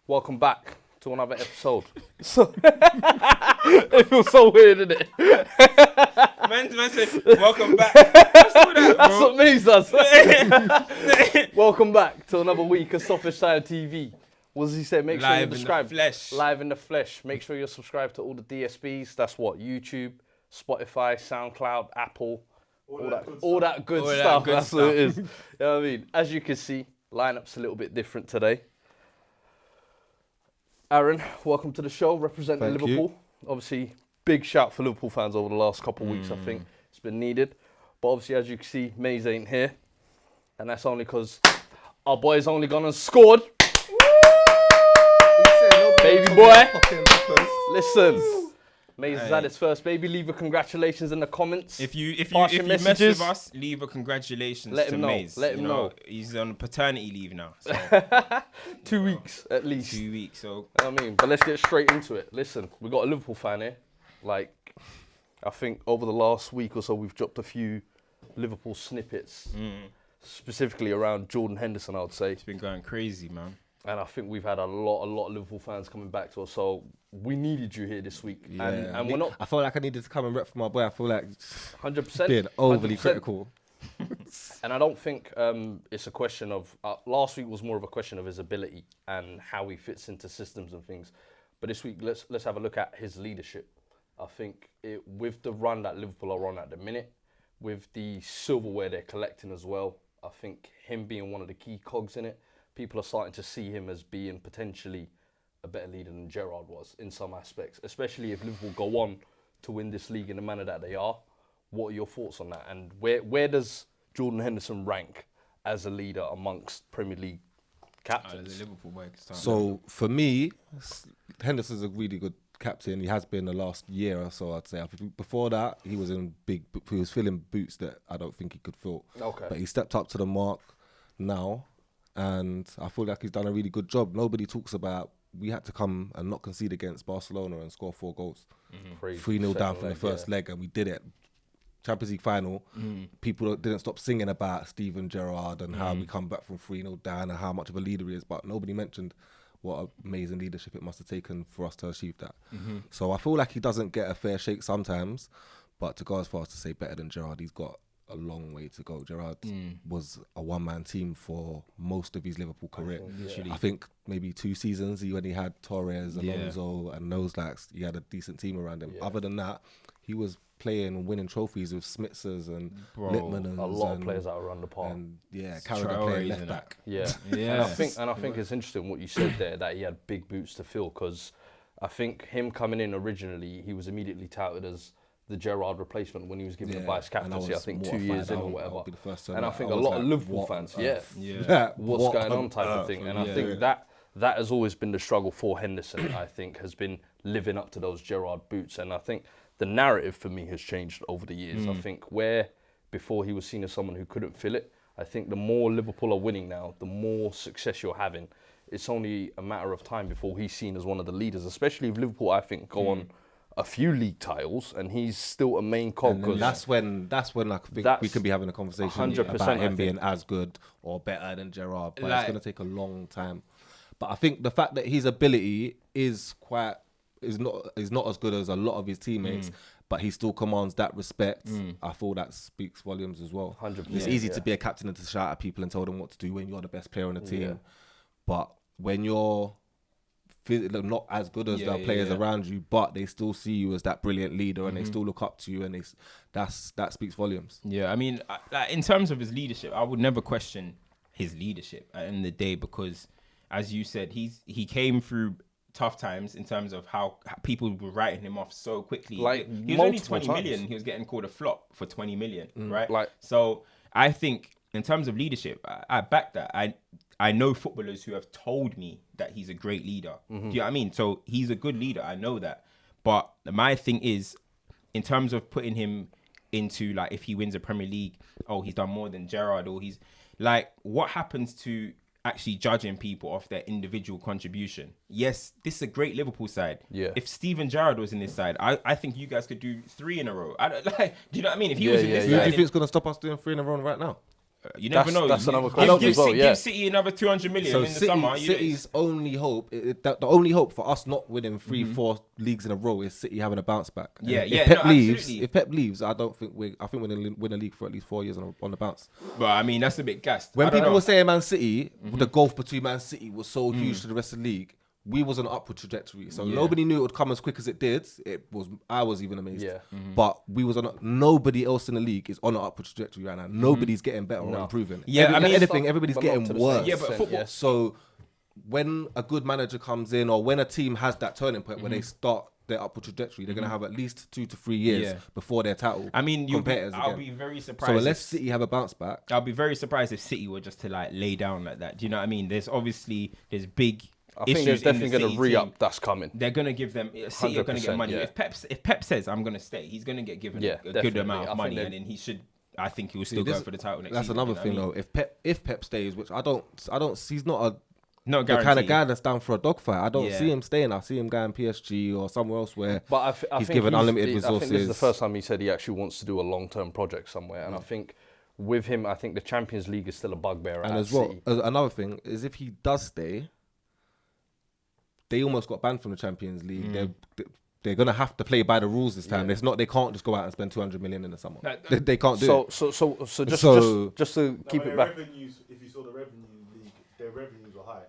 Welcome back to another episode. So it feels so weird, isn't it? Man said, welcome back. That's what me does. Welcome back to another week of Stoppage Time TV. What does he say? Make sure you're subscribed. Live in the flesh. Make sure you're subscribed to all the DSPs. That's what? YouTube, Spotify, Soundcloud, Apple, all that good stuff. That's what it is. You know what I mean? As you can see, lineup's a little bit different today. Aaron, welcome to the show, representing Liverpool. Obviously, big shout for Liverpool fans over the last couple of weeks, I think. It's been needed. But obviously, as you can see, Maze ain't here. And that's only because our boy's only gone and scored. Baby boy. Listen. Maze has had his first baby. Leave a congratulations in the comments. If you mess with us, leave a congratulations to Maze. Let him know. He's on paternity leave now. So. 2 weeks at least. 2 weeks. So you know what I mean, but let's get straight into it. Listen, we got a Liverpool fan here. Like, I think over the last week or so, we've dropped a few Liverpool snippets, specifically around Jordan Henderson, I would say. It's been going crazy, man. And I think we've had a lot of Liverpool fans coming back to us. So we needed you here this week. Yeah. And we're not... I felt like I needed to come and rep for my boy. I feel like 100%. being overly 100%. critical. And I don't think it's a question of... last week was more of a question of his ability and how he fits into systems and things. But this week, let's have a look at his leadership. I think with the run that Liverpool are on at the minute, with the silverware they're collecting as well, I think him being one of the key cogs in it, people are starting to see him as being potentially a better leader than Gerrard was in some aspects, especially if Liverpool go on to win this league in the manner that they are. What are your thoughts on that? And where does Jordan Henderson rank as a leader amongst Premier League captains? As a Liverpool boy, So for me, Henderson's a really good captain. He has been the last year or so, I'd say. Before that, he was filling boots that I don't think he could fill. Okay. But he stepped up to the mark now. And I feel like he's done a really good job. Nobody talks about we had to come and not concede against Barcelona and score 4 goals. 3-0 down from the first leg, and we did it. Champions League final, people didn't stop singing about Steven Gerrard and how we come back from 3-0 down and how much of a leader he is, but nobody mentioned what amazing leadership it must have taken for us to achieve that. So I feel like he doesn't get a fair shake sometimes, but to go as far as to say better than Gerrard, he's got a long way to go. Gerrard was a one-man team for most of his Liverpool career. I think maybe 2 seasons when he had Torres, Alonso and those likes, he had a decent team around him. Other than that, he was playing and winning trophies with Smitzers and Littman. A lot of players that are around the park. And Carragher playing left back. And I think it's interesting what you said there, that he had big boots to fill, because I think him coming in originally, he was immediately touted as the Gerrard replacement when he was given the vice captaincy, I think 2 years in or whatever. And I think a lot of Liverpool fans, what's going on type of thing. And I think that has always been the struggle for Henderson, I think, has been living up to those Gerrard boots. And I think the narrative for me has changed over the years. I think where before he was seen as someone who couldn't fill it, I think the more Liverpool are winning now, the more success you're having. It's only a matter of time before he's seen as one of the leaders, especially if Liverpool, I think, go on a few league titles, and he's still a main cog. And that's when I think we could be having a conversation 100%, about him being as good or better than Gerrard, but it's going to take a long time. But I think the fact that his ability is not as good as a lot of his teammates, but he still commands that respect. I feel that speaks volumes as well. 100%. It's easy to be a captain and to shout at people and tell them what to do when you're the best player on the team, but when you're not as good as the players around you, but they still see you as that brilliant leader and they still look up to you, and that speaks volumes. Yeah, I mean, in terms of his leadership, I would never question his leadership at the end of the day, because, as you said, he came through tough times in terms of how people were writing him off so quickly. Like, he was only 20 million. He was getting called a flop for 20 million, right? So I think in terms of leadership, I back that. I know footballers who have told me that he's a great leader. Do you know what I mean? So he's a good leader. I know that. But my thing is, in terms of putting him into, like, if he wins a Premier League, he's done more than Gerrard, or he's like, what happens to actually judging people off their individual contribution? Yes, this is a great Liverpool side. Yeah. If Steven Gerrard was in this side, I think you guys could do 3 in a row. Do you know what I mean? If he was in this side, do you think it's going to stop us doing 3 in a row right now? You never know. That's another question as well. Give City another 200 million in the summer. City's only hope, the only hope for us not winning 3-4 leagues in a row is City having a bounce back. If Pep leaves, I think we're gonna win a league for at least 4 years on the bounce. But I mean, that's a bit gassed. When people were saying Man City, the gulf between Man City was so huge to the rest of the league. We was on an upward trajectory, so nobody knew it would come as quick as it did. I was even amazed. Yeah. But we was nobody else in the league is on an upward trajectory right now. Nobody's getting better or improving. Yeah, everybody's getting worse. Yeah, but football. So when a good manager comes in, or when a team has that turning point where they start their upward trajectory, they're gonna have at least 2 to 3 years before their title. I mean, I'll be very surprised. So unless City have a bounce back, I'll be very surprised if City were just to like lay down like that. Do you know what I mean? There's big. I think there's definitely going to re-up that's coming. They're going to give them... City are going to get money. Yeah. If Pep says, I'm going to stay, he's going to get given a good amount of money, and then he should... I think he will still go for the title next season. That's another thing, though. If Pep stays, which I don't... He's not the kind of guy that's down for a dogfight. I don't see him staying. I see him going PSG or somewhere else where he's given unlimited resources. I think this is the first time he said he actually wants to do a long-term project somewhere, and I think... With him, I think the Champions League is still a bugbear. And as well, another thing is if he does stay... They almost got banned from the Champions League. They're gonna have to play by the rules this time. It's not. They can't just go out and spend 200 million in the summer. They can't do it. So just to keep it back. Revenues, if you saw the revenue league, their revenues were high,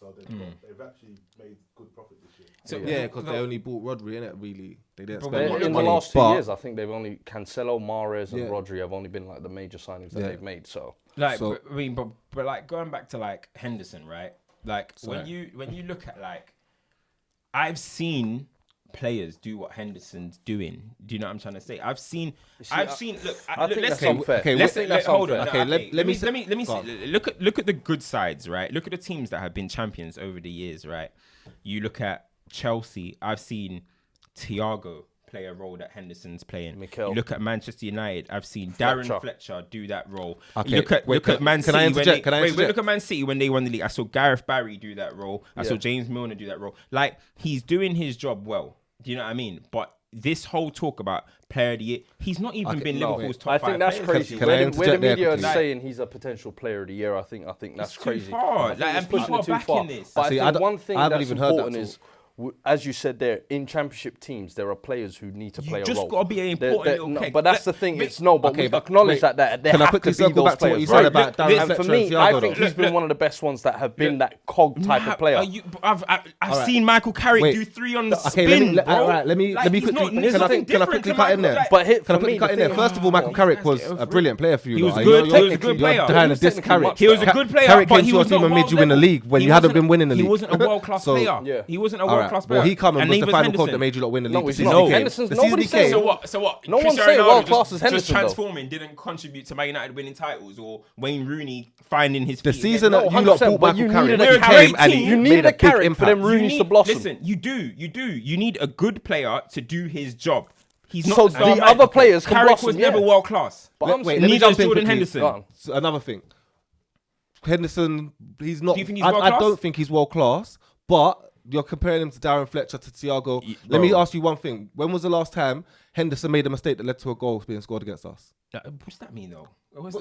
so they've actually made good profit this year. So because they only bought Rodri, innit? Really, they didn't spend in much the last 2 years. I think they've only Cancelo, Mahrez, and Rodri have only been like the major signings that they've made. So but like going back to like Henderson, right? Like when you look at like. I've seen players do what Henderson's doing. Do you know what I'm trying to say? I've seen. Look, I think that's unfair. Hold on. Okay, let me see. Look at the good sides, right? Look at the teams that have been champions over the years, right? You look at Chelsea. I've seen Thiago play a role that Henderson's playing. You look at Manchester United. I've seen Darren Fletcher do that role. Okay. Look at Man City. Look at Man City when they won the league. I saw Gareth Barry do that role. I saw James Milner do that role. Like, he's doing his job well. Do you know what I mean? But this whole talk about player of the year, he's not even been Liverpool's top 5 I think that's crazy. Where the media are saying he's a potential player of the year, I think that's crazy. Too far. And people are backing this. But I think one thing that's important is, as you said there, in championship teams, there are players who need to play a role. You just got to be an important little keg. But that's the thing. We acknowledge that there have to be those players. And for me, I think he's been one of the best ones that have been that cog type of player. I've seen Michael Carrick do 3 on the spin, bro. Let me quickly. Can I quickly cut in there? But can I quickly cut in there? First of all, Michael Carrick was a brilliant player for you. He was good. He was a good player. He was a good player. Carrick came to your team and made you win the league when you hadn't been winning the league. He wasn't a world-class player. He wasn't a world-class player. Well, he come and was the final cog that made you lot win the league. No, he's not. Henderson's nobody saying. So what? No one's saying world class is Henderson. Just transforming didn't contribute to Man United winning titles, or Wayne Rooney finding his feet. The season that you lot bought Michael Carrick, you needed a Carrick for them Rooneys to blossom. Listen, you do. You need a good player to do his job. He's not. So the other players can blossom. Carrick was never world class. Neither is Jordan Henderson. Another thing. Henderson, he's not. Do you think he's world class? I don't think he's world class, but you're comparing him to Darren Fletcher, to Thiago. Let me ask you one thing. When was the last time Henderson made a mistake that led to a goal being scored against us? What's that mean, though? What do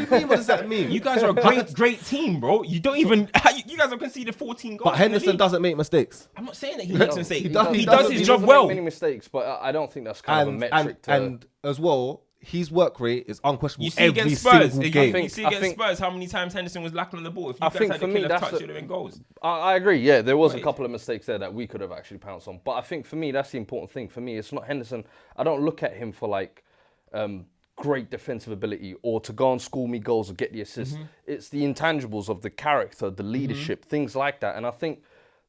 you mean? What does that mean? You guys are a great team, bro. You don't even... You guys have conceded 14 goals. But Henderson doesn't make mistakes. I'm not saying that he makes mistakes. He does his job well. He doesn't make many mistakes, but I don't think that's kind of a metric to... And as well... His work rate is unquestionable. You see against Spurs, you see against Spurs how many times Henderson was lacking on the ball. If you guys had a killer touch, it would have been goals. I agree. Yeah, there was a couple of mistakes there that we could have actually pounced on. But I think for me, that's the important thing. For me, it's not Henderson. I don't look at him for like great defensive ability or to go and score me goals or get the assist. It's the intangibles of the character, the leadership, things like that. And I think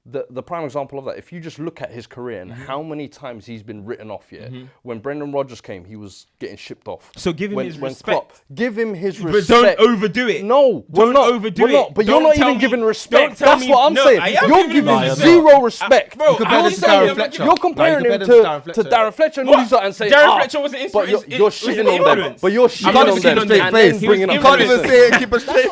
the prime example of that, if you just look at his career and how many times he's been written off, when Brendan Rodgers came, he was getting shipped off. So give him his respect. Give him his respect. But don't overdo it. No, don't overdo it. But you're not even giving respect. That's what I'm saying. You're giving zero respect. Bro, you're comparing him to Darren Fletcher and all these and saying, Darren Fletcher wasn't influence. But you're shitting on them. But you're shitting on them. Straight face. Bringing up Can't even say it. Keep a straight.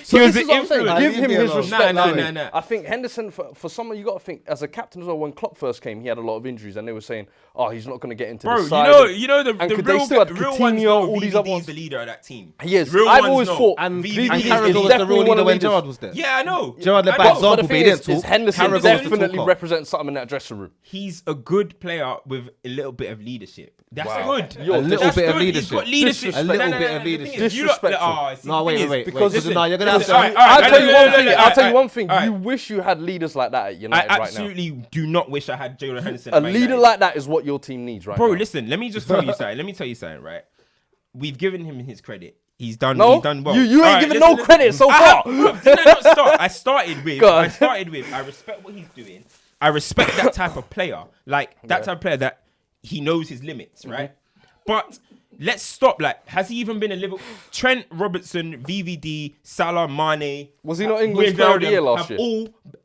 He was an influence. Give him his respect. No. I think Henderson Henderson, for someone, you got to think, as a captain as well, when Klopp first came, he had a lot of injuries, and they were saying, oh, he's not going to get into the side. The real ones know all these other ones. The leader of that team. He is. I've always thought, and Carragher was the real leader when Gerrard was there. Yeah, I know. Gerrard led by example, but he didn't talk. Henderson definitely represents something in that dressing room. He's a good player with a little bit of leadership. That's good. A little bit of leadership. He's got leadership. A little bit of leadership. Disrespectful. No, wait. Because you're going to have to... I'll tell you one thing. You wish you had leaders like that at United right now. I absolutely do not wish I had Jordan Henderson. A leader like that is what your team needs right now. Bro, listen, let me just tell you something. Right? We've given him his credit. He's done well. You ain't given no credit so far. Did I not start? I started with, I respect what he's doing. I respect that type of player. Like, that type of player that he knows his limits, right? But let's stop. Like, has he even been a Liverpool? Trent, Robertson, VVD, Salah, Mane. Was he not England's player of the year last year?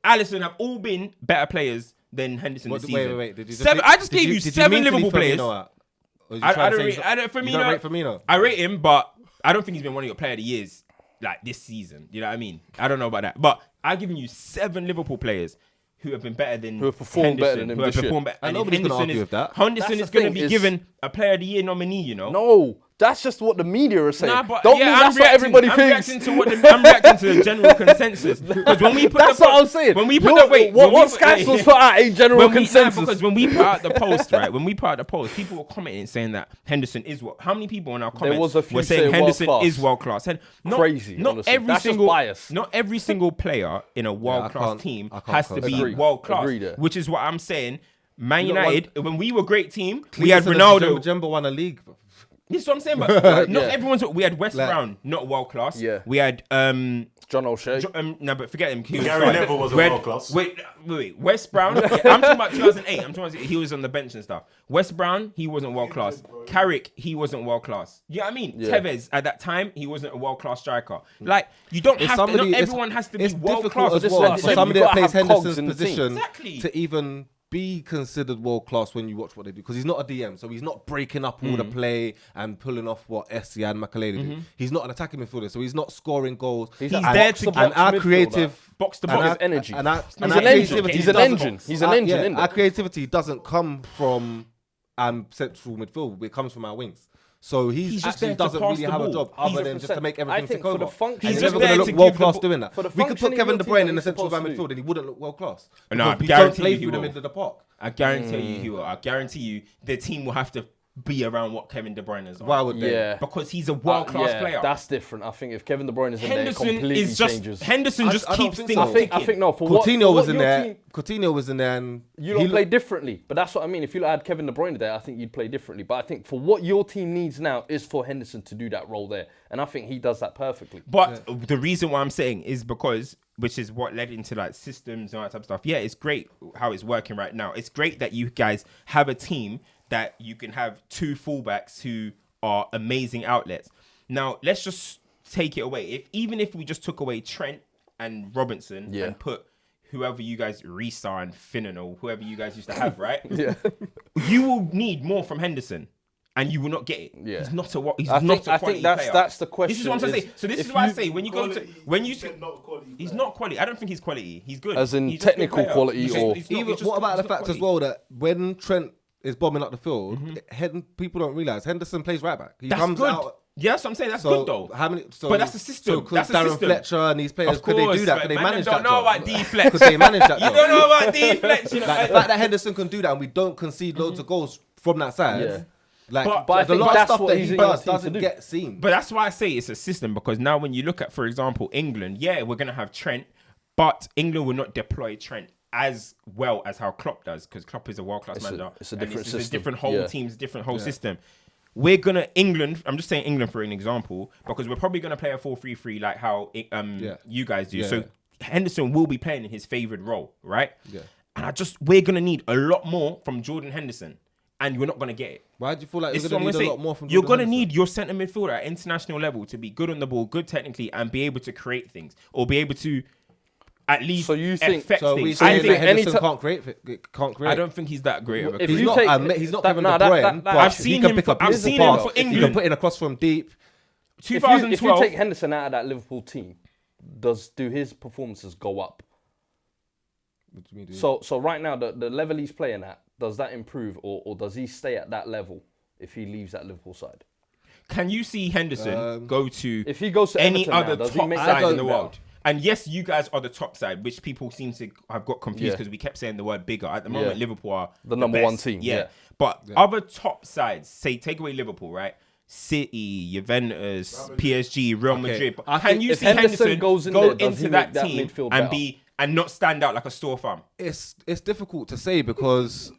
Alisson have all been better players than Henderson this season. Wait. I just gave you 7 Liverpool players. I don't rate Firmino. I rate him, but I don't think he's been one of your player of the years like this season. You know what I mean? I don't know about that. But I've given you 7 Liverpool players who have been better than Henderson, better than him. And nobody's going to argue with that. Henderson is going to be given a player of the year nominee, you know? No. That's just what the media are saying. But that's what everybody thinks. I'm reacting to the general consensus. Because when we put that's what I'm saying. When we put what Scanson's put out ain't general consensus. Because when we put out the post, right? When we put out the post, people were commenting saying that Henderson is what? How many people in our comments were saying Henderson is world class? Crazy. Not every single bias. Not every single player in a world class team has to be world class. Which is what I'm saying. Man United, when we were a great team, we had Ronaldo. Jumbo won a league. This is what I'm saying, but not everyone's. We had West Brown, not world class. Yeah. We had John O'Shea. No, but forget him. Gary Neville was world class. Wait. West Brown. I'm talking about 2008. I'm talking about he was on the bench and stuff. West Brown, he wasn't world class. Carrick, he wasn't world class. You know what I mean? Yeah. Tevez at that time, he wasn't a world class striker. Like you don't have to. Not everyone has to be world class as well. For somebody that plays Henderson's position exactly. to even be considered world class when you watch what they do, because he's not a DM, so he's not breaking up all the play and pulling off what Essie and Makaleli do. He's not an attacking midfielder, so he's not scoring goals. He's there to and our creative box to box energy. He's an engine. He's an engine. Our creativity doesn't come from central midfield; it comes from our wings. So he actually doesn't really have a job other than just to make everything tick over. He's never going to look world class doing that. We could put Kevin De Bruyne in the central midfield and he wouldn't look world class. No, we don't play through the middle of the park. I guarantee you he will. I guarantee you the team will have to be around what Kevin De Bruyne is on. Why would they? Yeah. Because he's a world class player. That's different. I think if Kevin De Bruyne is in there, it completely changes. Henderson just keeps things ticking. I think no. For Coutinho was in there. Coutinho was in there, and you don't play differently. But that's what I mean. If you had Kevin De Bruyne there, I think you'd play differently. But I think for what your team needs now is for Henderson to do that role there, and I think he does that perfectly. But the reason why I'm saying is because, which is what led into like systems and all that type of stuff. Yeah, it's great how it's working right now. It's great that you guys have a team that you can have 2 fullbacks who are amazing outlets. Now, let's just take it away. Even if we just took away Trent and Robinson and put whoever you guys, Risa and Finnan or whoever you guys used to have, right? You will need more from Henderson. And you will not get it. Yeah. He's not a quality player. I think that's the question. This is what I'm saying. So this is why I say when you go to he's not quality. I don't think he's quality. He's good. As in technical quality or what about the fact as well that when Trent is bombing up the field, people don't realise Henderson plays right back. He comes out. Yeah, that's what I'm saying. That's good though. But that's the system. So could Darren Fletcher and these players, could they do that? Could they manage that? You don't know about D-Fletch. Could they manage that? You don't know about D-Fletch. The fact that Henderson can do that and we don't concede loads of goals from that side. Yeah. But I the think lot of that's stuff what that he does doesn't get seen. But that's why I say it's a system, because now when you look at, for example, England, we're going to have Trent, but England will not deploy Trent as well as how Klopp does, because Klopp is a world-class manager. It's a different system. It's a different whole team's different whole system. We're going to, England, I'm just saying England for an example, because we're probably going to play a 4-3-3 like how you guys do. So Henderson will be playing in his favoured role, right? Yeah. And we're going to need a lot more from Jordan Henderson. And you're not going to get it. Why do you feel like you're going to need a lot more from You're going to need your centre midfielder at international level to be good on the ball, good technically, and be able to create things. Or be able to at least so you think, affect so things. I think Henderson can't create. I don't think he's that great of a he's not Kevin De Bruyne, but I've seen him for England. He can put in a cross from deep. 2012. If you take Henderson out of that Liverpool team, do his performances go up? What do you mean? So right now, the level he's playing at, does that improve or does he stay at that level if he leaves that Liverpool side? Can you see Henderson go to if he goes to any Everton other now, does he top make side that in the better? world? And yes, you guys are the top side, which people seem to have got confused because we kept saying the word bigger. At the moment, Liverpool are the number best. one team. Yeah. But other top sides, say, take away Liverpool, right? City, Juventus, PSG, Real Madrid. Can you see Henderson go into that team and not stand out like a sore thumb? It's difficult to say because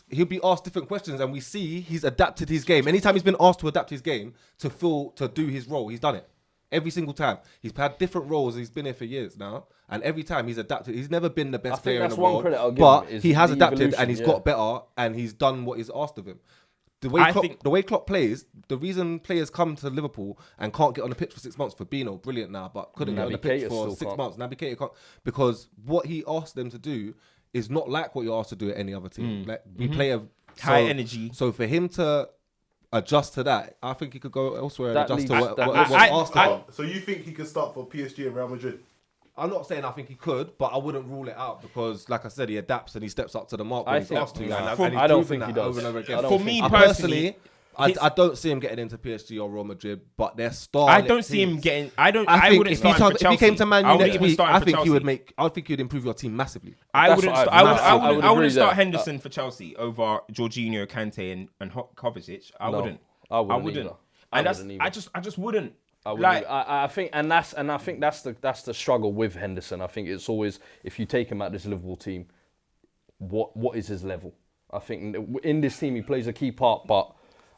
he'll be asked different questions, and we see he's adapted his game. Anytime he's been asked to adapt his game to do his role, he's done it. Every single time. He's had different roles. He's been here for years now. And every time he's adapted. He's never been the best player in the world. But he has adapted and he's got better and he's done what is asked of him. The way Klopp plays, the reason players come to Liverpool and can't get on the pitch for 6 months, Fabinho, brilliant now, but couldn't get on the pitch for 6 months. Naby Keita can't, because what he asked them to do is not like what you're asked to do at any other team. Like we play high energy. So for him to adjust to that, I think he could go elsewhere and adjust to what was asked of him. So you think he could start for PSG and Real Madrid? I'm not saying I think he could, but I wouldn't rule it out because, like I said, he adapts and he steps up to the mark when he's asked to. I don't think he does. Over and over again. For me personally, I don't see him getting into PSG or Real Madrid, but they're star. I don't see him getting. I wouldn't if start him for Chelsea. If he came to Man U next week, I think he would improve your team massively. I wouldn't start Henderson for Chelsea over Jorginho, Kante, and Kovacic. I wouldn't. I wouldn't. And I just wouldn't. I think that's the struggle with Henderson. I think it's always, if you take him at this Liverpool team, what is his level? I think in this team he plays a key part, but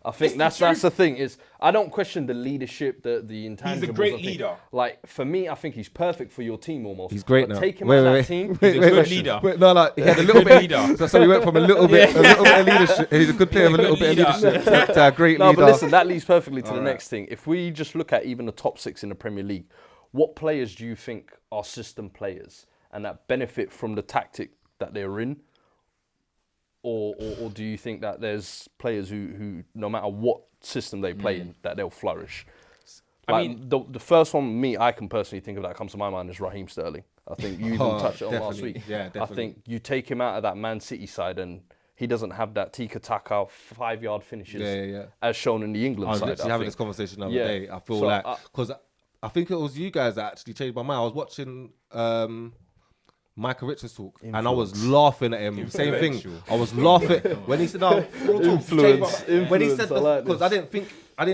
I think that's the thing is I don't question the leadership, the intangibles. He's a great leader. Like for me, I think he's perfect for your team almost. He's great but now. Take him out of that team. He's a good leader. No, he had a little bit leader. So we went from a little bit of leadership. He's a good player with a little bit of leadership to a great leader. No, but listen, that leads perfectly to the next thing. If we just look at even the top 6 in the Premier League, what players do you think are system players and that benefit from the tactic that they're in? Or do you think that there's players who no matter what system they play in, that they'll flourish? I mean, the first one, I can personally think of that comes to my mind is Raheem Sterling. I think you even touched it on last week. Yeah, definitely. I think you take him out of that Man City side and he doesn't have that tiki-taka 5-yard finishes as shown in the England side. I was having this conversation the other day. I feel like, because I think it was you guys that actually changed my mind. I was watching Michael Richards talk, and I was laughing at him. Same thing. I was laughing when he said, "No, influence." When he said, because I didn't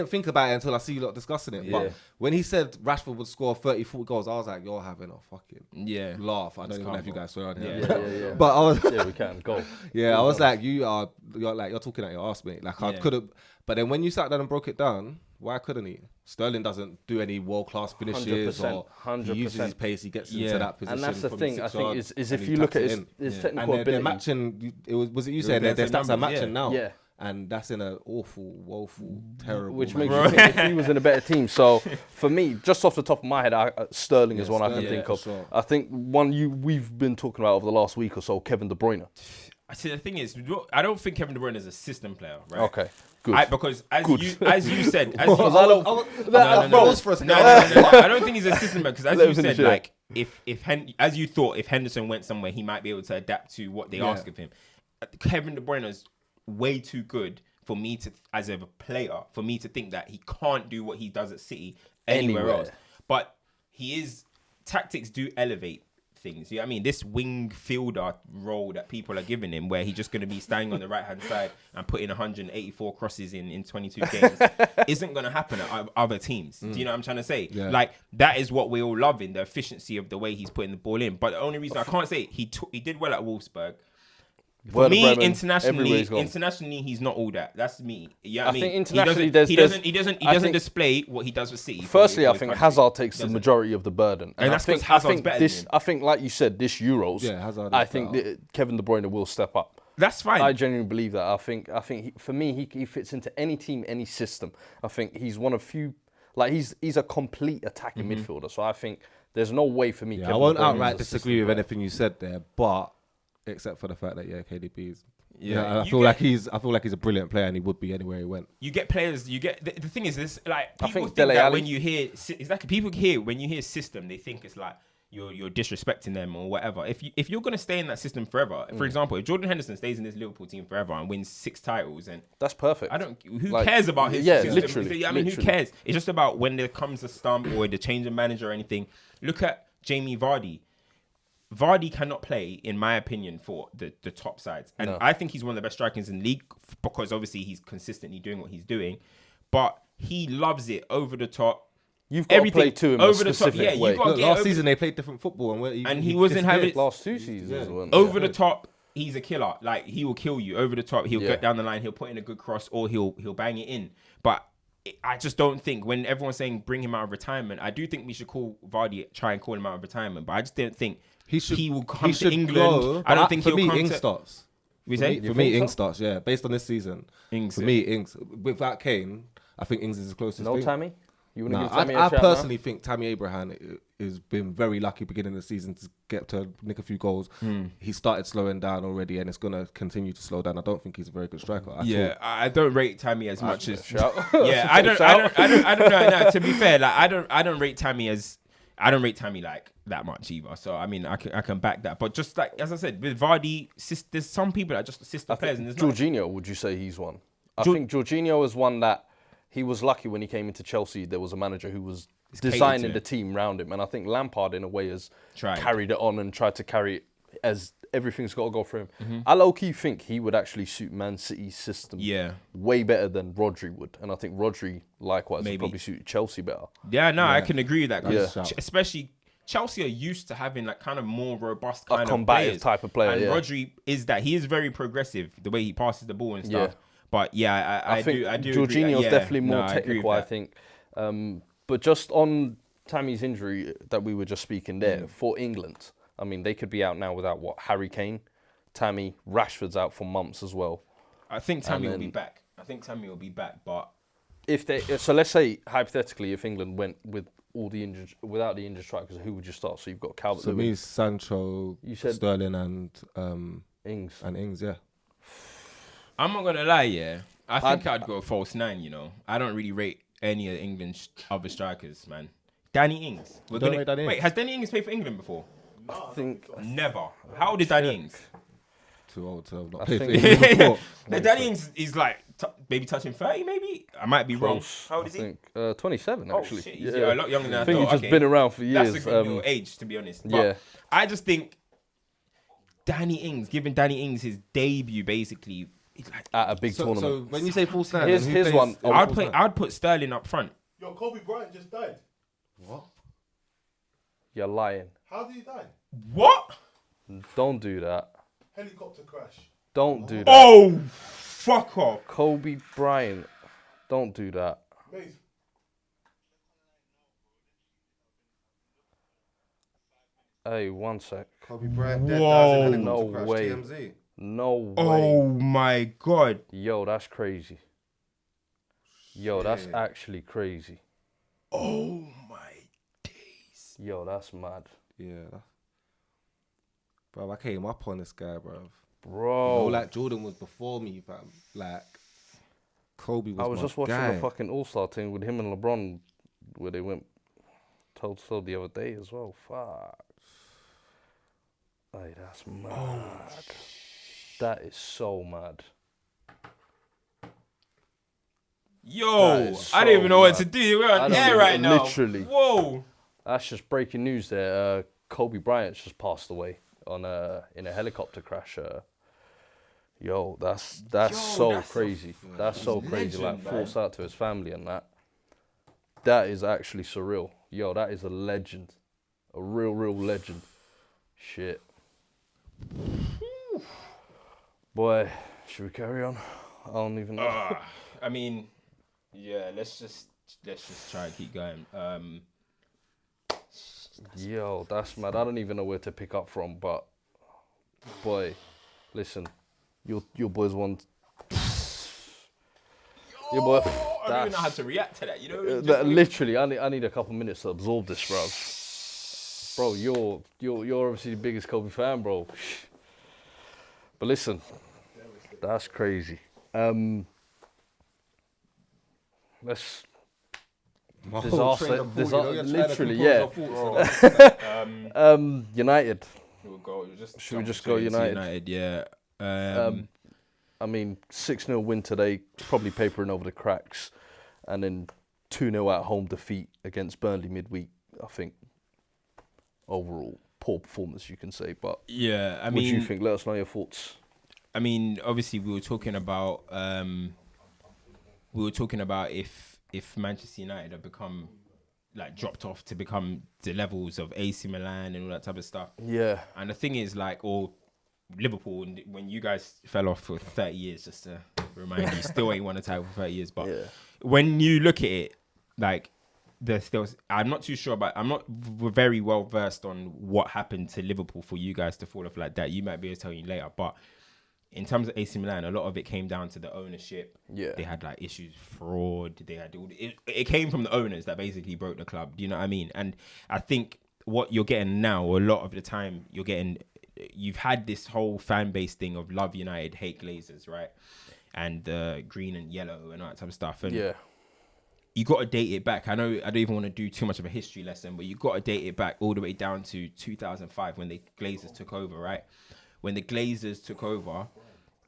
think about it until I see you lot discussing it. But when he said Rashford would score 30, 40 goals, I was like, "You're having a fucking laugh." I don't even know if you guys swear on here. Yeah. But I was, we can go. Yeah, I was like, you're talking at your ass, mate. Like I could have, but then when you sat down and broke it down, why couldn't he? Sterling doesn't do any world-class finishes, 100%. He uses his pace, he gets into that position. And that's the thing, I think, is if you look at his technical ability. They're matching, was it you saying their stats are matching now? Yeah. And that's in an awful, woeful, terrible. Which makes you think if he was in a better team. So for me, just off the top of my head, Sterling is one I can think of. Sure. I think we've been talking about over the last week or so, Kevin De Bruyne. I see. The thing is, I don't think Kevin De Bruyne is a system player, right? Okay, good. Because as you said, I don't think he's a system player because as you said, like as you thought, if Henderson went somewhere, he might be able to adapt to what they ask of him. Kevin De Bruyne is way too good for me to, as a player, for me to think that he can't do what he does at City anywhere else. But tactics do elevate things. You know what I mean? This wing fielder role that people are giving him, where he's just going to be standing on the right-hand side and putting 184 crosses in 22 games, isn't going to happen at other teams. Do you know what I'm trying to say? Yeah. Like, that is what we all love in the efficiency of the way he's putting the ball in. But the only reason I can't say he did well at Wolfsburg. For me, internationally, he's not all that. That's me. Yeah, I think internationally, he doesn't display what he does for City. Firstly, I think Hazard takes the majority of the burden, and that's I think, like you said, this Euros, I think Kevin De Bruyne will step up. That's fine. I genuinely believe that. I think for me, he fits into any team, any system. I think he's one of few. Like he's a complete attacking midfielder. So I think there's no way for me. I won't outright disagree with anything you said there, but. Except for the fact that KDB is. I feel like he's a brilliant player and he would be anywhere he went. You get players. You get the thing is this. Like people think that when you hear when you hear system, they think it's like you're disrespecting them or whatever. If you're gonna stay in that system forever, for example, if Jordan Henderson stays in this Liverpool team forever and wins 6 titles, and that's perfect. Who cares about his system? Literally. I mean, who cares? It's just about when there comes a stump or the change of manager or anything. Look at Jamie Vardy. Vardy cannot play, in my opinion, for the top sides. And I think he's one of the best strikers in the league because obviously he's consistently doing what he's doing. But he loves it over the top. You've got to play to him over the top. Yeah, way. You've got to get last season they played different football, and he wasn't having last 2 seasons. Over the top. He's a killer. Like, he will kill you over the top. He'll get down the line. He'll put in a good cross, or he'll bang it in. But I just don't think, when everyone's saying bring him out of retirement, I do think we should try and call him out of retirement. But I just don't think he will come to England. Go, I don't think he'll come Ings to... starts. We say? For me, Ings starts, yeah. Based on this season. Ings, for me, Ings. Without Kane, I think Ings is the closest thing. Tammy? You want to give Tammy a I shout personally think Tammy Abraham has been very lucky beginning of the season to get to nick a few goals. He started slowing down already, and it's going to continue to slow down. I don't think he's a very good striker at all. I don't rate Tammy as much as I don't know. No, to be fair, like I don't rate Tammy like that much either. So I mean, I can back that. But just like as I said, with Vardy, there's some people that are just sister players. And Jorginho, would you say he's one? I think Jorginho is one that he was lucky when he came into Chelsea. There was a manager who was designing the team around him, and I think Lampard, in a way, has carried it on and tried to carry it as everything's got to go for him. I low-key think he would actually suit Man City's system way better than Rodri would, and I think Rodri likewise would probably suit Chelsea better. I can agree with that. Especially Chelsea are used to having like kind of more robust kind of combative type of player, and Rodri is that. He is very progressive the way he passes the ball and stuff. But I think Jorginho's definitely more technical, I think. But just on Tammy's injury that we were just speaking there, for England, I mean, they could be out now without Harry Kane, Tammy, Rashford's out for months as well. I think Tammy will be back. But so let's say hypothetically, if England went with without the injured strikers, who would you start? So you've got Calvert. So me, Sancho, Sterling, and Ings. And Ings, yeah. I'm not gonna lie, I think I'd go false 9. You know, I don't really rate any of England's other strikers, man. Danny Ings. Wait, has Danny Ings played for England before? I think never. How old is Danny Ings? Too old to have not played for England before. No, Danny Ings is like maybe touching 30, maybe. I might be wrong. How old is he? 27 actually. Oh shit, he's a lot younger than I thought. I think he's just been around for years. That's a good little age, to be honest. But I just think giving Danny Ings his debut, basically. Like, at a big tournament. So when you say full stand, here's one. I'd put Sterling up front. Yo, Kobe Bryant just died. What? You're lying. How did he die? What? Don't do that. Helicopter crash. Don't do that. Oh, fuck off. Kobe Bryant. Don't do that. Mate. Hey, one sec. Kobe Bryant dead. Whoa. No way. TMZ. No way. Oh my god. Yo, that's crazy. Yo, that's actually crazy. Oh my days. Yo, that's mad. Yeah. Bro, I came up on this guy, bro. Bro. You know, like Jordan was before me, fam. Like Kobe was I was my just watching guy. the fucking All-Star team with him and LeBron where they went toe-to-toe the other day as well. Fuck. Hey, that's mad. Oh, that is so mad. Yo, I don't even know what to do. We're on air right now. Literally. Whoa. That's just breaking news there. Kobe Bryant just passed away in a helicopter crash. Yo, that's so crazy. That's so crazy. Like, thoughts out to his family and that. That is actually surreal. Yo, that is a legend. A real legend. Shit. Boy, should we carry on? I don't even know. I mean, yeah, let's just try and keep going. Yo, that's mad. I don't even know where to pick up from, but boy, listen, your boys want. Your boy. I don't even know how to react to that. You know, literally, I need a couple minutes to absorb this, bro. Bro, you're obviously the biggest Kobe fan, bro. But listen, that's crazy. Let's disaster, literally, yeah. United. Should we just go United? Yeah. I mean, 6-0 win today, probably papering over the cracks, and then 2-0 at home defeat against Burnley midweek. I think overall poor performance, you can say. But yeah, what do you think? Let us know your thoughts. I mean, obviously, we were talking about if Manchester United have become like dropped off to become the levels of AC Milan and all that type of stuff. Yeah. And the thing is, like, or Liverpool, when you guys fell off for 30 years, just to remind you, still ain't won a title for 30 years. But when you look at it, like, I'm not too sure about. I'm not very well versed on what happened to Liverpool for you guys to fall off like that. You might be able to tell you later, but in terms of AC Milan, a lot of it came down to the ownership. Yeah, they had like issues, fraud. They had it came from the owners that basically broke the club. Do you know what I mean? And I think what you're getting now, a lot of the time, you've had this whole fan base thing of love United, hate Glazers, right? And green and yellow and all that type of stuff. And you got to date it back. I know I don't even want to do too much of a history lesson, but you got to date it back all the way down to 2005 when the Glazers took over, right? When the Glazers took over,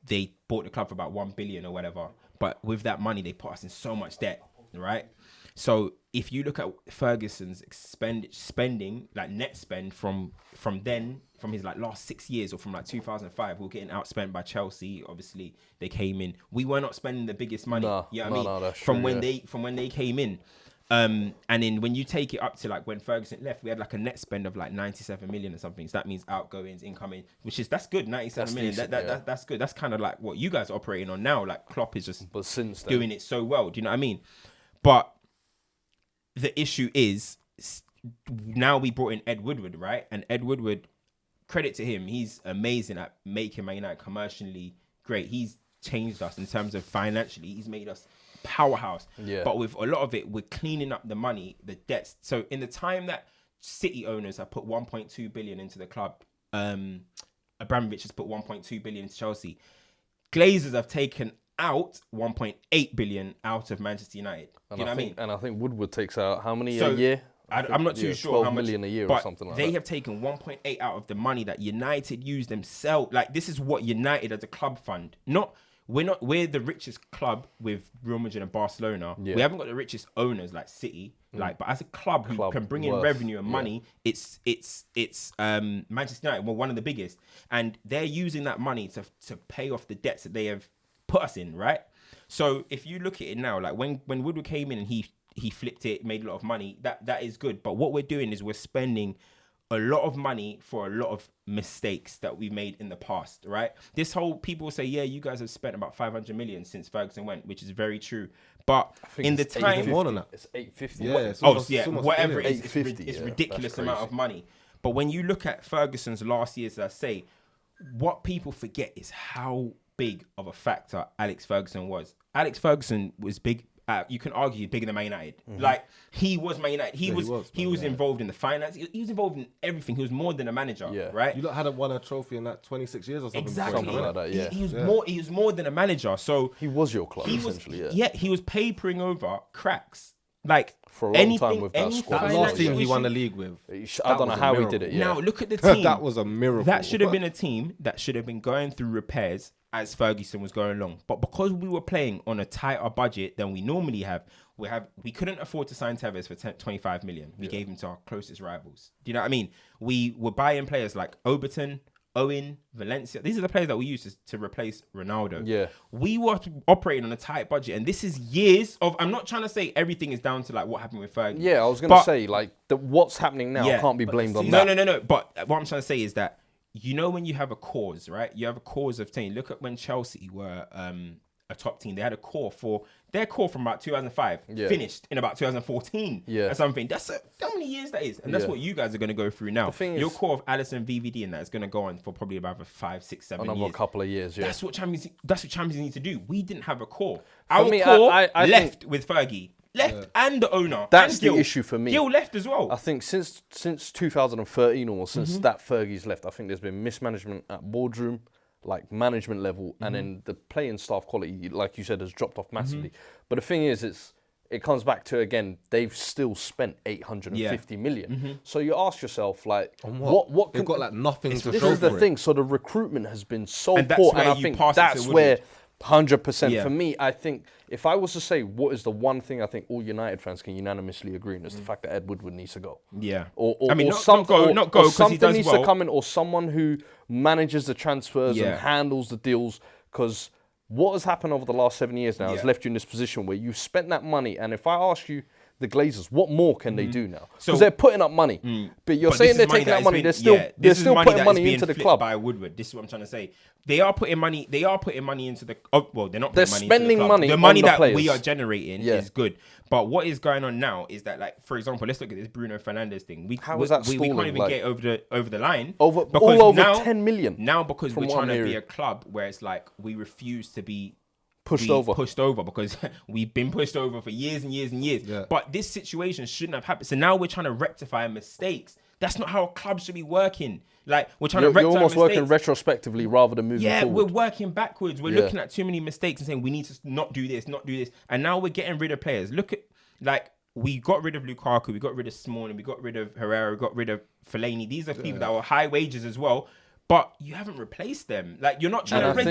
they bought the club for about 1 billion or whatever. But with that money, they put us in so much debt, right? So if you look at Ferguson's spending, like net spend from his like last 6 years or from like 2005, we were getting outspent by Chelsea. Obviously, they came in. We were not spending the biggest money. That's from true, when they came in. And then when you take it up to like when Ferguson left, we had like a net spend of like 97 million or something. So that means outgoings, incoming, that's good. 97 million. Decent, that's good. That's kind of like what you guys are operating on now. Like Klopp is just since then, doing it so well. Do you know what I mean? But the issue is now we brought in Ed Woodward, right? And Ed Woodward, credit to him, he's amazing at making Man United commercially great. He's changed us in terms of financially. He's made us powerhouse. But with a lot of it, we're cleaning up the money, the debts. So in the time that City owners have put 1.2 billion into the club, Abramovich has put 1.2 billion into Chelsea. Glazers have taken out 1.8 billion out of Manchester United. Do you know what I mean? And I think Woodward takes out how many a year? I'm not too sure 12 how much, million a year but or something like they that. have taken 1.8 out of the money that United use themselves. Like, this is what United as a club fund. We're the richest club with Real Madrid and Barcelona. We haven't got the richest owners like City. But as a club who can bring in revenue and money, it's Manchester United. We're one of the biggest, and they're using that money to pay off the debts that they have put us in, right? So if you look at it now, like when Woodward came in and he flipped it, made a lot of money, that is good. But what we're doing is we're spending a lot of money for a lot of mistakes that we made in the past, right? This whole, people say, yeah, you guys have spent about 500 million since Ferguson went, which is very true. But in the time, more than that. It's 850. Yeah, whatever it is, it's 850, ridiculous amount of money. But when you look at Ferguson's last years, as I say, what people forget is how big of a factor Alex Ferguson was. Alex Ferguson was big. You can argue bigger than Man United. Like, he was Man United. He was involved in the finance. He was involved in everything. He was more than a manager, right? You lot hadn't won a trophy in that 26 years or something. Exactly. Something like that, yeah. He was more than a manager. So He was your club, essentially, he was papering over cracks. Like, for a long time with that squad. That last team he won the league with. I don't know how he did it. Now, look at the team. That was a miracle. That should have been a team that should have been going through repairs as Ferguson was going along. But because we were playing on a tighter budget than we normally have, we couldn't afford to sign Tevez for 25 million. We gave him to our closest rivals. Do you know what I mean? We were buying players like Overton, Owen, Valencia. These are the players that we used to replace Ronaldo. Yeah. We were operating on a tight budget, and this is years of... I'm not trying to say everything is down to like what happened with Fergie. Yeah, I was going to say, like, what's happening now can't be blamed on that. No. But what I'm trying to say is that, you know, when you have a cause, right? You have a cause of saying, look at when Chelsea were a top team. They had a core their core from about 2005 finished in about 2014 or something. That's how many years that is, and that's what you guys are going to go through now. Your core of Alisson, VVD, and that is going to go on for probably about 5, 6, 7 years. Another couple of years. Yeah, that's what champions need to do. We didn't have a core. Our core I left with Fergie. And the owner. That's and Gil. The issue for me. Gil left as well. I think since 2013 or since that Fergie's left, I think there's been mismanagement at boardroom, like management level, and then the playing staff quality, like you said, has dropped off massively. But the thing is, it comes back to, again, they've still spent 850 million. So you ask yourself, like, what they've got like nothing to show this for is the it. thing. So the recruitment has been so And that's poor, where and I you think pass it that's to where Woodward. 100% for me. I think if I was to say what is the one thing I think all United fans can unanimously agree on, is the fact that Ed Woodward needs to go. Yeah. Or I mean, or not something, go, not go, 'cause he something does needs well. to come in, or someone who manages the transfers and handles the deals, because what has happened over the last 7 years now has left you in this position where you've spent that money, and if I ask you, the Glazers, what more can they do now? Because they're putting up money, but you're saying they're taking that money. They're still putting money into the club. By Woodward, this is what I'm trying to say. They are putting money. They are putting money into the. Oh, well, they're not. They're putting spending money. Into the, club. money The money on the that players. we are generating is good. But what is going on now is that, like, for example, let's look at this Bruno Fernandes thing. We can't even get over the line all over now, 10 million. Now because we're trying to be a club where it's like we refuse to be pushed over because we've been pushed over for years and years and years. Yeah. But this situation shouldn't have happened. So now we're trying to rectify mistakes. That's not how a club should be working. Like, we're trying to rectify You're almost mistakes. working retrospectively rather than moving forward. Yeah, we're working backwards. We're looking at too many mistakes and saying we need to not do this. And now we're getting rid of players. Look at, like, we got rid of Lukaku, we got rid of Smalling, we got rid of Herrera, we got rid of Fellaini. These are people that were high wages as well. But you haven't replaced them. Like, you're not trying to. I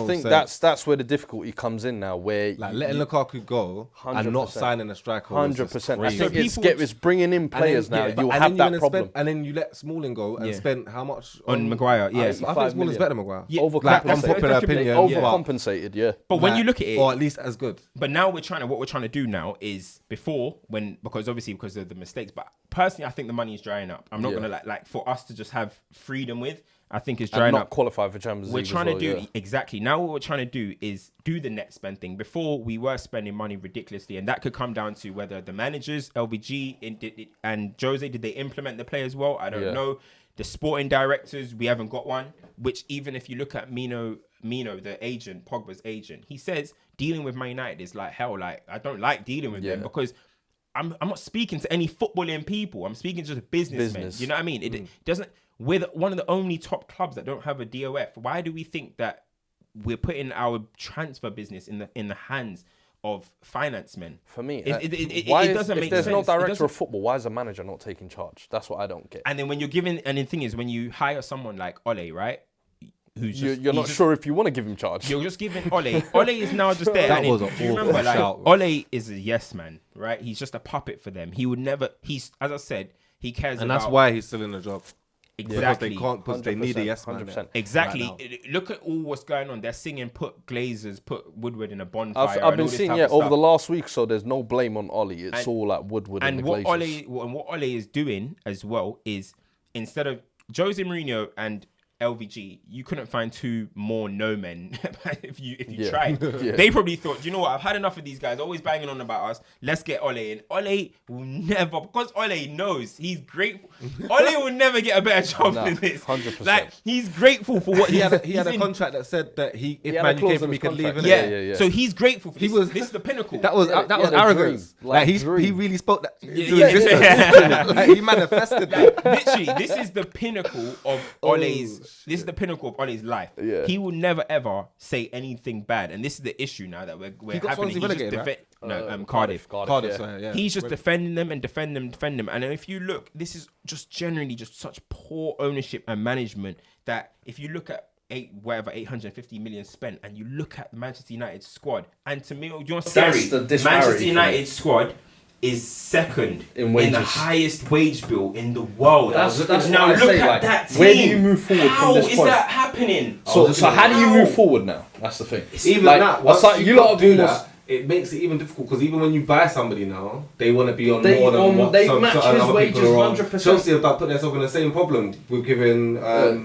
think that's where the difficulty comes in now. Where like letting Lukaku go and not signing a striker. 100%. I think it's bringing in players now. You'll have that problem. And then you let Smalling go and spend how much on Maguire? Yeah, I think Smalling's better than Maguire. Yeah, overcompensated. Yeah. But when you look at it, or at least as good. But now what we're trying to do now is because of the mistakes. But personally, I think the money is drying up. I'm not gonna like for us to just have freedom with. I think it's drying up. Not qualify for Champions League. We're trying to do exactly now. What we're trying to do is do the net spend thing. Before we were spending money ridiculously, and that could come down to whether the managers, LVG and Jose, did they implement the play as well? I don't know. The sporting directors, we haven't got one. Which even if you look at Mino, the agent, Pogba's agent, he says dealing with Man United is like hell. Like, I don't like dealing with them because I'm not speaking to any footballing people. I'm speaking to just businessmen. You know what I mean? It doesn't. We're one of the only top clubs that don't have a DOF. Why do we think that we're putting our transfer business in the hands of finance men? For me, it doesn't make sense. If there's no director of football, why is the manager not taking charge? That's what I don't get. And then when you're giving, and the thing is, when you hire someone like Ole, right? You're not sure if you want to give him charge. You're just giving Ole. Ole is now just there. That was do you remember, like, Ole is a yes man, right? He's just a puppet for them. He would never. He's, as I said, he cares. And that's why he's still in the job. Exactly. Because they can't, because they need a yes man. 100%. Exactly. Right, look at all what's going on. They're singing, put Glazers, put Woodward in a bonfire. I've been seeing, over the last week, so there's no blame on Ollie. It's all like Woodward and the Glazers. What Ole is doing as well is, instead of Jose Mourinho and LVG, you couldn't find two more no men if you tried. They probably thought, you know what, I've had enough of these guys always banging on about us. Let's get Ole in. Ole will never, because Ole knows he's grateful. Ole will never get a better job than this. 100%. Like, he's grateful for what he had a contract that said that if Man U came from, he could leave. Yeah. So he's grateful for this. This is the pinnacle. That was arrogance. Like he really spoke that. Like, he manifested that. Literally, this is the pinnacle of Ole's. This is the pinnacle of Ole's life. Yeah. He will never ever say anything bad, and this is the issue now that we're having. Cardiff. Cardiff. He's just defending them and defend them. And if you look, this is just generally just such poor ownership and management that if you look at 850 million spent, and you look at the Manchester United squad, and to me, you want to Manchester United squad is second in the highest wage bill in the world. That's now look at like, that team. Where do you move forward how from this point? point? Is that happening? So how do you move forward now? That's the thing. Even like, that, once you lot do that, it makes it even difficult, because even when you buy somebody now, they want to be on more than what they some match his other wages people are on. 100%. Chelsea have put themselves in the same problem with giving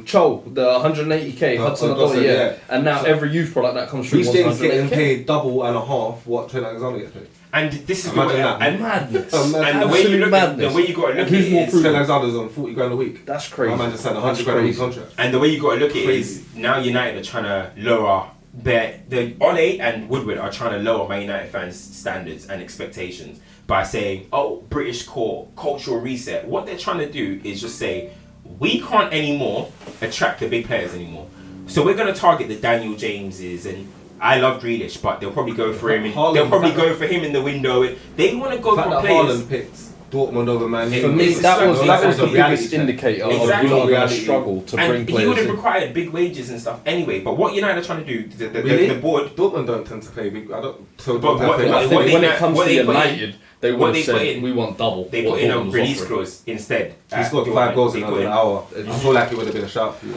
Cho the 180k Hudson-Odoi, and now every youth product that comes through Reece James getting paid double and a half what Trent Alexander gets paid. And this is madness. And the way you look at the way you got to look at it is Trent Alexander's on 40 grand a week. That's crazy. My man just signed a 100 grand a week contract. And the way you got to look at it is now United are trying to lower the Ole and Woodward are trying to lower Man United fans' standards and expectations by saying, "Oh, British core, cultural reset." What they're trying to do is just say, we can't anymore attract the big players anymore. So we're going to target the Daniel Jameses and I love Grealish, but they'll probably go for him. They'll probably go for him in the window. They want to go for players. Haaland picked Dortmund over Man U. For me, that was the biggest indicator of you lot going to struggle to bring players. He would have required big wages and stuff anyway. But what United are trying to do, the board. Dortmund don't tend to play big. I don't. So when it comes to United, they would have said we want double. They put in a release clause instead. He scored 5 goals in under an hour. I feel like it would have been a shout for you.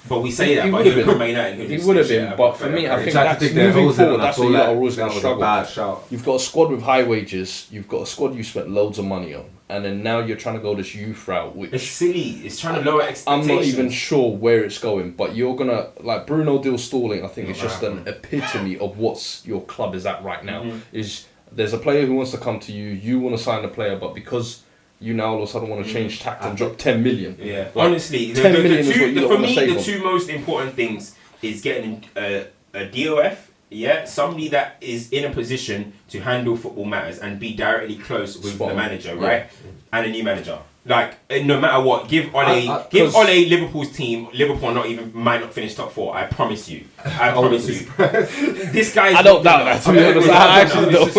But we say that, but he would have been. He would have been, but for me, I think that's moving forward. That's where you lot are always going to struggle. You've got a squad with high wages. You've got a squad you spent loads of money on, and then now you're trying to go this youth route, which it's silly. It's trying to lower expectations. I'm not even sure where it's going, but you're gonna like Bruno Dill stalling. I think it's just an epitome of what's your club is at right now. Is there's a player who wants to come to you, you want to sign the player, but because you now all of a sudden want to change tact and drop 10 million. Yeah, like, honestly, for me, the two most important things is getting a DOF, somebody that is in a position to handle football matters and be directly close with the manager, right? And a new manager. Like, no matter what, give Ole Liverpool's team. Liverpool might not finish top 4. I promise you. This guy's. I don't doubt that. To be honest, I actually don't.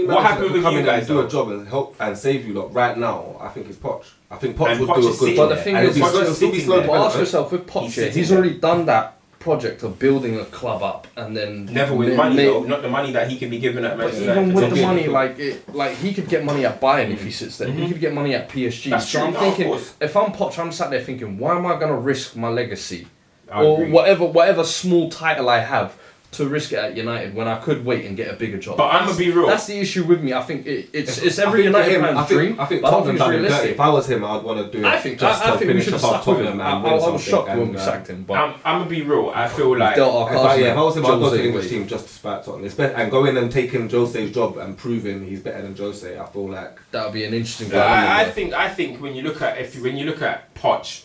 What happened with you guys? Do a job and help and save you lot right now. I think it's Poch. I think Poch would do a good job. But the thing is, ask yourself with Poch, he's already done that project of building a club up and then never with money though, not the money that he can be given at Manchester United. Even with the money, like he could get money at Bayern if he sits there. He could get money at PSG. That's so true, I'm thinking, if I'm Poch, I'm sat there thinking, why am I going to risk my legacy or whatever small title I have to risk it at United when I could wait and get a bigger job? But I'm gonna be real. That's the issue with me. I think it's every United fan's dream. I think Tottenham's realistic. If I was him, I'd want to do it. I think we should have stuck with him. I was shocked when we sacked him. But I'm gonna be real. I feel like if I was him, I'd go to the English team just to spat Tottenham and go in and taking Jose's job and proving he's better than Jose. I feel like that would be an interesting. I think when you look at Poch,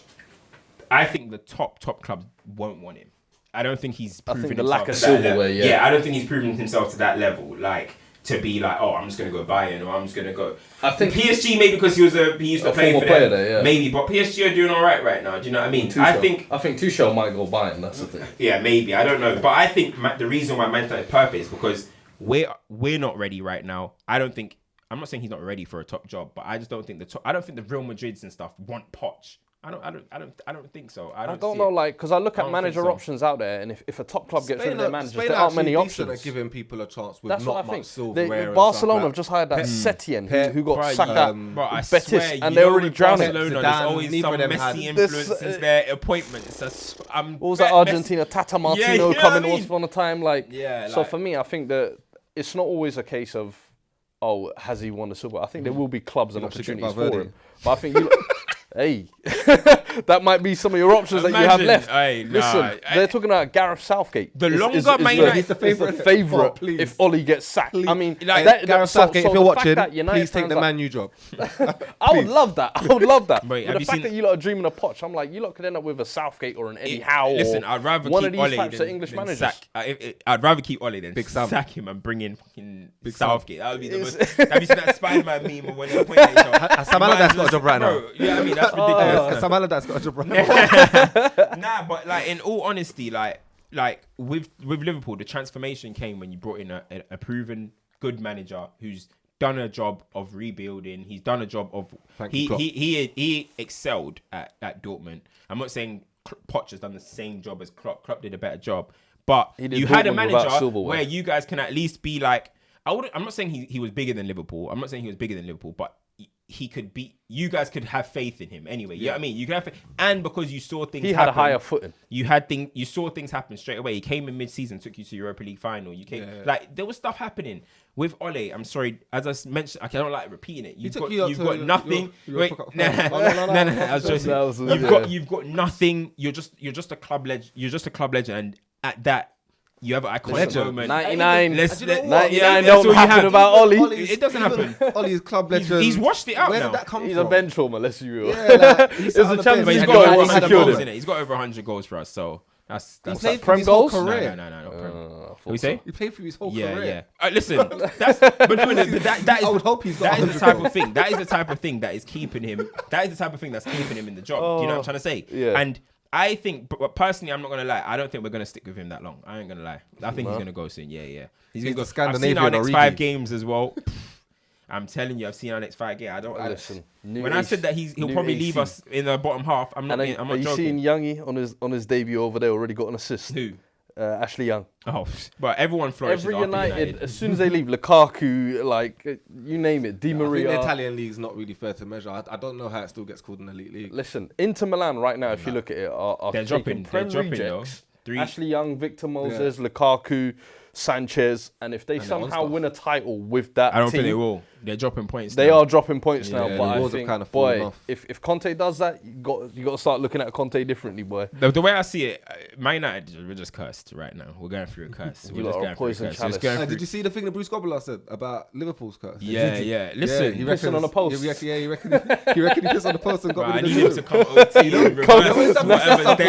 I think the top clubs won't want him. I don't think he's proven himself. Lack of silverware, yeah, I don't think he's proven himself to that level. Like to be like, oh, I'm just gonna go Bayern or I'm just gonna go. I think PSG maybe because he used to play for them. There, yeah. Maybe, but PSG are doing all right now. Do you know what I mean? I think Tuchel might go Bayern. That's the thing. Yeah, maybe I don't know, but I think the reason why Manchester is perfect is because we're not ready right now. I'm not saying he's not ready for a top job, but I just don't think I don't think the Real Madrids and stuff want Poch. I don't think so. I don't know, like, because I look at manager options out there, and if a top club gets rid of their managers, there aren't many options. At giving people a chance with that's not much silverware. Barcelona have just hired that Setien who got sacked at Betis, and they're already drowning. There's always some Messi influence since their appointment. What was that Argentina? Tata Martino coming once upon a time, So for me, I think that it's not always a case of, oh, has he won the silver? I think there will be clubs and opportunities for him, but I think you. Hey, that might be some of your options that you have left. Listen, they're talking about Gareth Southgate. The longer Man United, he's the favourite if Ollie gets sacked. Please. I mean, Gareth Southgate, if you're watching, please take the Man U job. I would love that. Wait, but the fact that you lot are dreaming of Poch, I'm like, you lot could end up with a Southgate or an Eddie Howe. Listen, I'd rather one keep of these Ollie types of English managers. I'd rather keep Ollie than sack him and bring in fucking Southgate. That would be the most. Have you seen that Spider-Man meme when they point at each other? Sam Allardyce got a job right now. Yeah, I mean that's ridiculous. Sam Allardyce got a job right now. Nah, but like in all honesty, like with Liverpool, the transformation came when you brought in a proven good manager who's done a job of rebuilding. He's done a job of he excelled at Dortmund. I'm not saying Poch has done the same job as Klopp. Klopp did a better job, but you had a manager where you guys can at least be like. I'm not saying he was bigger than Liverpool. I'm not saying he was bigger than Liverpool, but he could be. You guys could have faith in him anyway. You know what I mean? You could have faith, and because you saw things. He had a higher footing. You saw things happen straight away. He came in mid-season, took you to Europa League final. You came like there was stuff happening with Ole. I'm sorry, as I mentioned, I don't like repeating it. You've got nothing. Wait, no. I was joking. You've got nothing. You're just a club legend. You're just a club legend, and at that. You have an iconic moment. 99 99 don't happen about Ollie. It doesn't happen. Ollie's club legend. He's washed it out Where now. did that come He's from? a bench warmer, let's be real. Yeah, it's a Champions League He's goal. got over 100 Secured goals him. in it. He's got over 100 goals for us, so that's played Prem his whole goals? career. No, Prem. What you say? He played for his whole career. Yeah. Listen, that is. I would hope he's got. That is the type of thing. That is the type of thing that is keeping him. That is the type of thing that's keeping him in the job. Do you know what I'm trying to say? Yeah. And I think, but personally, I'm not gonna lie. I don't think we're gonna stick with him that long. I ain't gonna lie. I think he's gonna go soon. Yeah. He's gonna go. I've seen our next 5 games as well. I'm telling you, I've seen our next 5 games. I don't listen. When I said that he'll probably leave us in the bottom half, I'm not joking. Are you seeing Youngie on his debut over there already got an assist? Who? Ashley Young. Oh, but everyone flourishes. Every United, as soon as they leave, Lukaku, like you name it, Di Maria. I think the Italian league's not really fair to measure. I don't know how it still gets called an elite league. Listen, Inter Milan right now, if you look at it, are they're taking dropping. rejects. Ashley Young, Victor Moses, Lukaku, Sanchez, and if they somehow win a title with that I don't team, think they will. They're dropping points. They are dropping points now, the but I walls have think, kind of fallen boy, off. if Conte does that, you got to start looking at Conte differently, boy. The way I see it, Man United, we're just cursed right now. We're going through a curse. We're just going through a curse. Did you see the thing that Bruce Gobler said about Liverpool's curse? Yeah. Listen, he pissing on a post. He reckon he pissed on the post and got I rid need of him to come OT.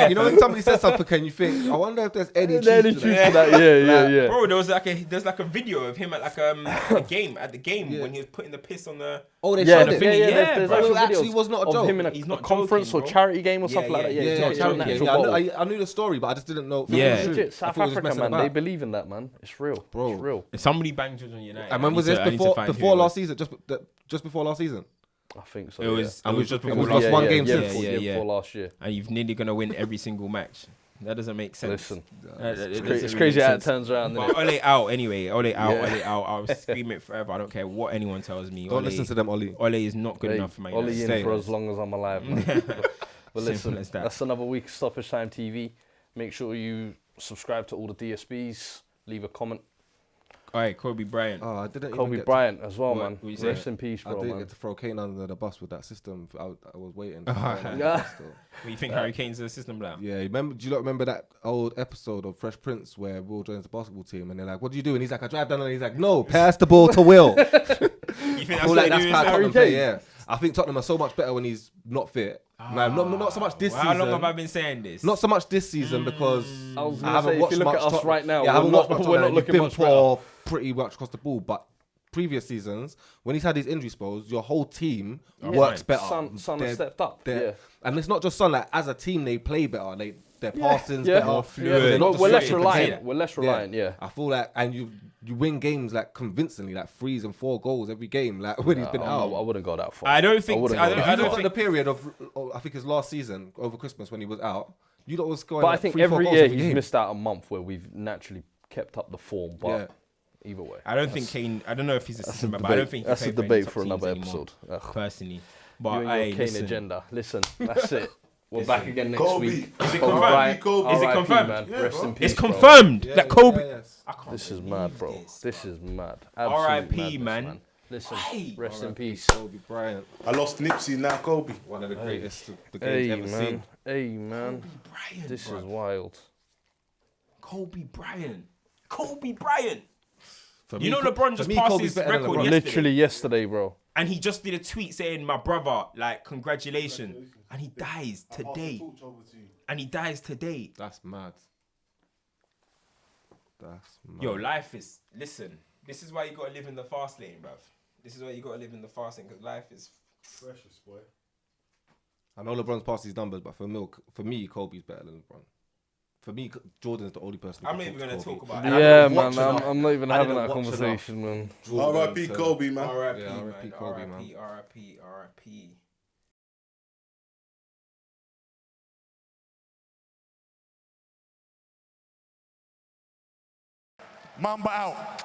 You know when somebody says something, can you think? I wonder if there's any truth to that. Yeah. Bro, there's like a video of him at like a game when he was putting the piss on the. Oh, they showed it. There's bro. actual It actually videos was not a of joke. him in He's a not conference joking, or bro. charity game or something like that. I knew the story, but I just didn't know. Legit, South Africa, man, they believe in that, man. It's real, bro. It's real. If somebody banged Jordan United, And when was this before last season? Just before last season. I think so. It was just before We've lost one game since since. before last year. And you've nearly gonna win every single match. That doesn't make sense. Listen, it's crazy how it turns around. But Ole out anyway. Ole out. I'll scream it forever. I don't care what anyone tells me. Don't listen to them, Ole. Ole is not good enough for Man Ole United. in for as long as I'm alive. Man. But listen, as that. that's another week of Stoppage Time TV. Make sure you subscribe to all the DSBs. Leave a comment. All right, Kobe Bryant. Oh, I didn't. Kobe Bryant as well, man. What you say? Rest in peace, bro. I didn't man. get to throw Kane under the bus with that system. I was waiting. Yeah. What, you think Harry Kane's the system now? Yeah, do you not remember that old episode of Fresh Prince where Will joins the basketball team and they're like, "What do you do?" And he's like, "I drive down," and he's like, "No, pass the ball to Will." You think I feel like that's how Tottenham play. Kane? Yeah, I think Tottenham are so much better when he's not fit. Not so much this season. How long have I been saying this? Not so much this season because I haven't watched much. If you look at us right now, I haven't watched much. We're not looking much better. Pretty much across the ball, but previous seasons when he's had his injury spells, your whole team works better. Son has stepped up. Yeah, and it's not just Son. Like as a team, they play better. Their passing's better. Fluid. We're less reliant. We're less reliant. Yeah. I feel like, and you win games like convincingly, like 3 and 4 goals every game. Like when he's been out, I wouldn't go that far. I don't think. I don't think the period of I think his last season over Christmas when he was out, you lot was scoring. But like I think 3-4 every goals year game. he's missed out a month where we've naturally kept up the form. But either way, I don't think Kane. I don't know if he's a system, but I don't think that's a debate for another episode. Personally, you but and your Kane agenda. Listen, that's it. We're back again next week. Is it confirmed? Is it confirmed? Man. Rest in peace, it's confirmed that Kobe. This is mad, bro. This is mad. R.I.P. man. Listen, rest in peace. Kobe Bryant. I lost Nipsey, now Kobe. One of the greatest the game's ever seen. Hey, man. Kobe Bryant, This is wild. Kobe Bryant. Kobe Bryant. For You me, know LeBron just passed Kobe's his better than record LeBron. yesterday. Literally yesterday, bro. And he just did a tweet saying, "My brother, like, congratulations." And he dies today. And he dies today. That's mad. That's mad. Yo, life is, listen, this is why you gotta live in the fast lane, bruv. This is why you gotta live in the fast lane, because life is Precious, boy. I know LeBron's passed his numbers, but for me, Kobe's better than LeBron. For me, Jordan's the only person. I'm not even gonna talk about it. Yeah, man. I'm not even having that conversation, man. R.I.P. Kobe, man. R.I.P. Yeah, man. R.I.P. Kobe, man. R.I.P. Mamba out.